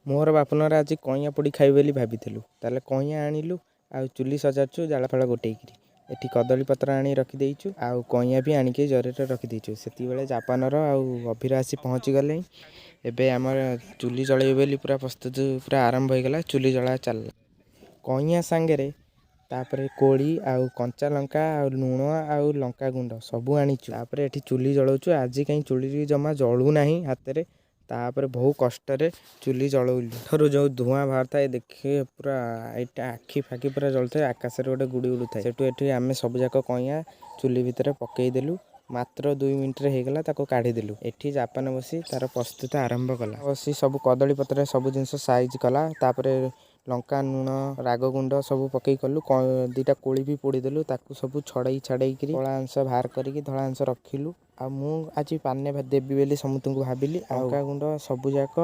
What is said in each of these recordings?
मोर बापनर आज कईया पोड़ी खाइबे बोली भाविलु ताले कईया आनिलु आ चुली सजाड़छु जालाफाल गोटेकिरी एठी कदली पत्र आनी रखिदेचु आ कईया भी आनिके जरे रखिदेचु सेती बेले जापानर आउ अभिर आसी पहुँची गले। एबे आमर चुली जलैबे बोली पूरा प्रस्तुत पूरा आरंभ हो गला। चुली जला चल कईया सांगे तापर कोड़ी आउ कंचा लंका आउ लुण आउ लंका गुंड सबू आनीचु। तापर एठी चुली जलाउछु। आज कहीं चुली जमा जलू नाही हाथ तापर बहु कष्ट चुली जलैलु। थरु जो धुआं बाहर था देखिए पूरा एटा आखि फाखि पूरा जलता आकाश रे गोटे गुड़ी उड़ू था। सेठू एठी आमे सब जाक कईया चुली भितर पकई देलु। मात्र 2 मिनिट रे हेगला ताको काढ़ी देलु। एठी जापान बसी तार प्रस्तुत आरंभ कला। बसी सब कदली पत्र सब जिनस साइज कला। तापर लंका लुण राग गुंड सब पकई कलु। दीटा कोली भी पोड़ी देलु ताकू सब छड़ई छाड़ई करी कला अंश बाहर करिकी धला अंश रखिलु। आ मु आज पाने देवी बेली समूह भाविली। लंका गुंड सबू जाक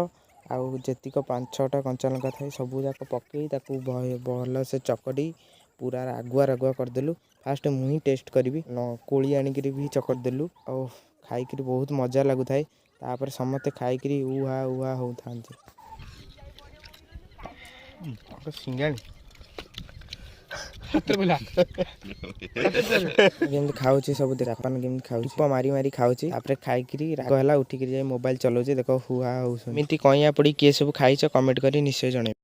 आउ जेतिक 5-6टा कंचा लंका थाई सबू जाक पकई ताकू भल से चकड़ी पूरा रागुआ रागुआ करदेलु। फास्ट मुही टेस्ट करी कोली आनिकी भी चकट देलु। आ खाईकरी बहुत मजा लगु थाए। तापर समस्ते खाईकरी उहा उहा हो थांती। खाऊची सब जापान गेम खाऊची मारी मारी खाऊची। तापर खाईकरी राग हला उठिकरी जाई मोबाइल चलाउची। देखो हुआ हो मिटी कईया पड़ी किए सब खाइछ कमेंट करी निश्चय जणे।